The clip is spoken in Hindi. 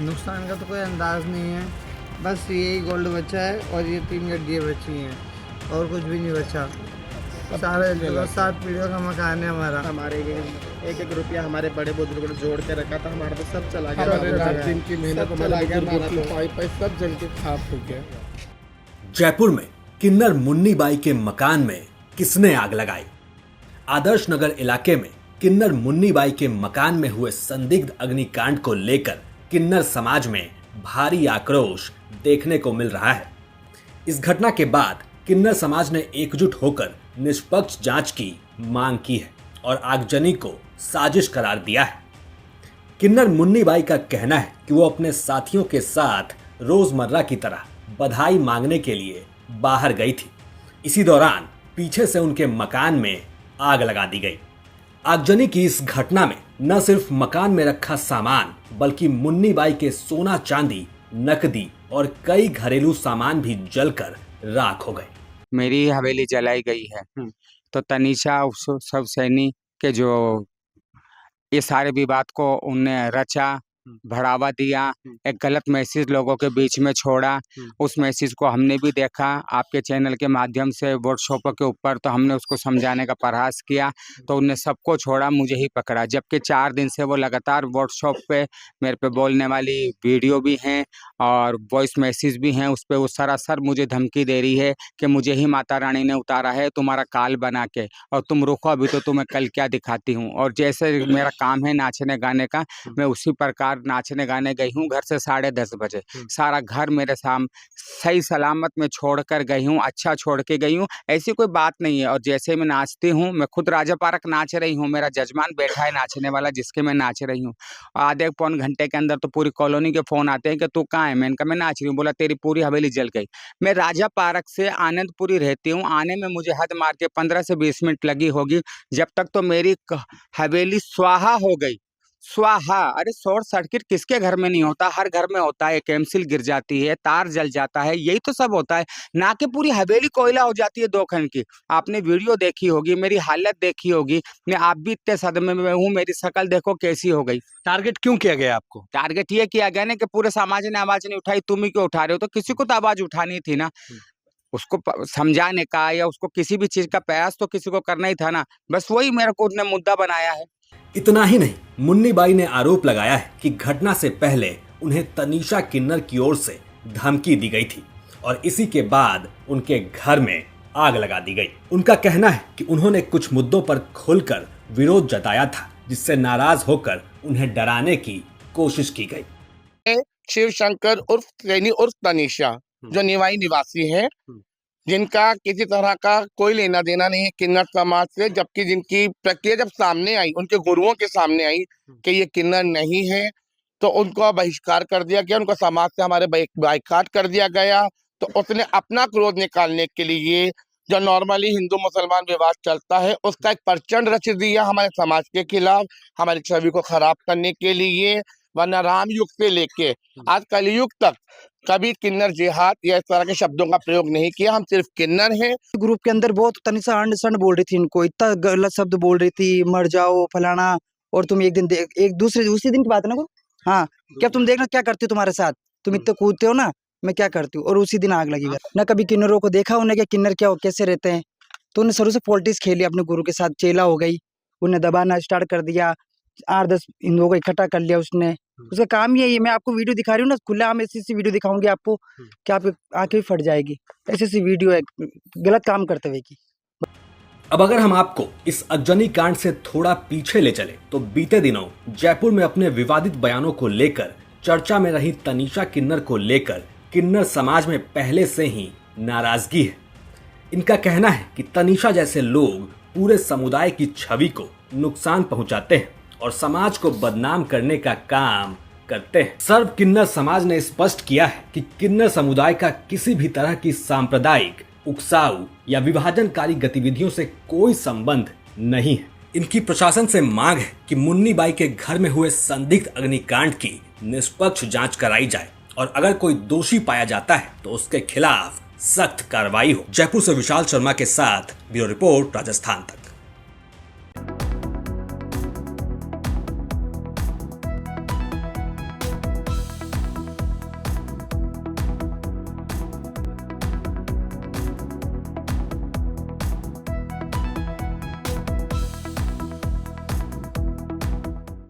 नुकसान का तो कोई अंदाज नहीं है, बस यही गोल्ड बचा है और ये 3 गड्डियाँ बची हैं और कुछ भी नहीं बचा। सारे 7 पीढ़ियों का मकान है हमारा। हमारे एक एक रुपया हमारे बड़े बुजुर्गों ने जोड़ के रखा था, हमारा तो सब चला गया। हमारे रात दिन की मेहनत, हमारे बुजुर्गों की पाई सब जल के खाक हो गया। जयपुर में किन्नर मुन्नी बाई के मकान में किसने आग लगाई? आदर्श नगर इलाके में किन्नर मुन्नी बाई के मकान में हुए संदिग्ध अग्निकांड को लेकर किन्नर समाज में भारी आक्रोश देखने को मिल रहा है। इस घटना के बाद किन्नर समाज ने एकजुट होकर निष्पक्ष जांच की मांग की है और आगजनी को साजिश करार दिया है। किन्नर मुन्नी बाई का कहना है कि वो अपने साथियों के साथ रोजमर्रा की तरह बधाई मांगने के लिए बाहर गई थी। इसी दौरान पीछे से उनके मकान में आग लगा दी गई। आगजनी की इस घटना में न सिर्फ मकान में रखा सामान बल्कि मुन्नी बाई के सोना चांदी, नकदी और कई घरेलू सामान भी जलकर राख हो गए। मेरी हवेली जलाई गई है। तो तनीषा सब सैनी के जो ये सारे विवाद को उनने रचा, बढ़ावा दिया, एक गलत मैसेज लोगों के बीच में छोड़ा। उस मैसेज को हमने भी देखा आपके चैनल के माध्यम से व्हाट्सएप के ऊपर, तो हमने उसको समझाने का प्रयास किया, तो उनने सबको छोड़ा, मुझे ही पकड़ा। जबकि 4 दिन से वो लगातार व्हाट्सएप पे मेरे पे बोलने वाली वीडियो भी हैं और वॉइस मैसेज भी हैं। उस पर वो सरासर मुझे धमकी दे रही है कि मुझे ही माता रानी ने उतारा है तुम्हारा काल बना के, और तुम रुको अभी तो तुम्हें कल क्या दिखाती हूँ। और जैसे मेरा काम है नाचने गाने का, मैं उसी प्रकार नाचने गाने गई हूँ। घर से 10:30 बजे सारा घर मेरे सामने सही सलामत में छोड़ कर गई हूँ, अच्छा छोड़ के गई हूँ, ऐसी कोई बात नहीं है। और जैसे मैं नाचती हूँ, मैं खुद राजा पार्क नाच रही हूँ, मेरा जजमान बैठा है नाचने वाला जिसके मैं नाच रही हूँ। आधे पौन घंटे के अंदर तो पूरी कॉलोनी के फोन आते हैं कि तू कहाँ है। मैंने कहा मैं नाच रही हूँ। बोला तेरी पूरी हवेली जल गई। मैं राजा पार्क से आनंदपुरी रहती हूँ, आने में मुझे हद मार के 15 से 20 मिनट लगी होगी। जब तक तो मेरी हवेली स्वाहा हो गई। स्वाहा, अरे शॉर्ट सर्किट किसके घर में नहीं होता? हर घर में होता है। एक एमसील गिर जाती है, तार जल जाता है, यही तो सब होता है। ना कि पूरी हवेली कोयला हो जाती है 2 खंड की। आपने वीडियो देखी होगी, मेरी हालत देखी होगी। मैं आप भी इतने सदमे में हूँ, मेरी शक्ल देखो कैसी हो गई। टारगेट क्यों किया गया आपको? टारगेट ये किया गया ना कि पूरे समाज ने आवाज नहीं उठाई, तुम ही क्यों उठा रहे हो? तो किसी को तो आवाज उठानी थी ना, उसको समझाने का या उसको किसी भी चीज का प्रयास तो किसी को करना ही था ना। बस वही मेरे को उसने मुद्दा बनाया है। इतना ही नहीं, मुन्नी बाई ने आरोप लगाया है कि घटना से पहले उन्हें तनीषा किन्नर की ओर से धमकी दी गई थी और इसी के बाद उनके घर में आग लगा दी गई। उनका कहना है कि उन्होंने कुछ मुद्दों पर खुलकर विरोध जताया था, जिससे नाराज होकर उन्हें डराने की कोशिश की गई। शिव शंकर उर्फ सैनी उर्फ तनीषा जो निवाई निवासी है, जिनका किसी तरह का कोई लेना देना नहीं है किन्नर समाज से, जबकि जिनकी प्रक्रिया जब सामने आई, उनके गुरुओं के सामने आई कि ये किन्नर नहीं है, तो उनको बहिष्कार कर दिया गया, उनको समाज से हमारे बाइकाट कर दिया गया। तो उसने अपना क्रोध निकालने के लिए जो नॉर्मली हिंदू मुसलमान विवाद चलता है, उसका एक प्रचंड रच दिया हमारे समाज के खिलाफ, हमारी छवि को खराब करने के लिए। वरना राम युग से लेके आज कलयुग तक कभी किन्नर जिहाद या इस तरह के शब्दों का प्रयोग नहीं किया। हम सिर्फ किन्नर हैं। ग्रुप के अंदर बहुत तनिषा अंड संड बोल रही थी, इनको इतना गलत शब्द बोल रही थी, मर जाओ फलाना। और तुम एक दिन एक दूसरे उसी दिन की बात है ना वो, हाँ, क्या तुम देखना क्या करती हो तुम्हारे साथ, तुम इतने कूदते हो ना, मैं क्या करती हूँ। और उसी दिन आग लगी। ना कभी किन्नरों को देखा उन्हें, क्या किन्नर क्या कैसे रहते हैं। तो उन्हें शुरू से पॉलिटिक्स खेली, अपने गुरु के साथ चेला हो गई, उन्हें दबाना स्टार्ट कर दिया, 8-10 हिंदुओं को इकट्ठा कर लिया उसने। उसका काम ही है ये। मैं आपको वीडियो दिखा रही हूँ ना, खुला आम ऐसी वीडियो दिखाऊंगी आपको कि आपकी आंखें फट जाएगी। ऐसी वीडियो है गलत काम करते हुए की। अब अगर हम आपको इस अग्नि कांड से थोड़ा पीछे ले चले तो बीते दिनों जयपुर में अपने विवादित बयानों को लेकर चर्चा में रही तनीषा किन्नर को लेकर किन्नर समाज में पहले से ही नाराजगी है। इनका कहना है कि तनीषा जैसे लोग पूरे समुदाय की छवि को नुकसान पहुंचाते हैं और समाज को बदनाम करने का काम करते हैं। सर्व किन्नर समाज ने स्पष्ट किया है कि किन्नर समुदाय का किसी भी तरह की सांप्रदायिक, उकसाऊ या विभाजनकारी गतिविधियों से कोई संबंध नहीं है। इनकी प्रशासन से मांग है कि मुन्नी बाई के घर में हुए संदिग्ध अग्निकांड की निष्पक्ष जांच कराई जाए और अगर कोई दोषी पाया जाता है तो उसके खिलाफ सख्त कार्रवाई हो। जयपुर से विशाल शर्मा के साथ ब्यूरो रिपोर्ट, राजस्थान तक।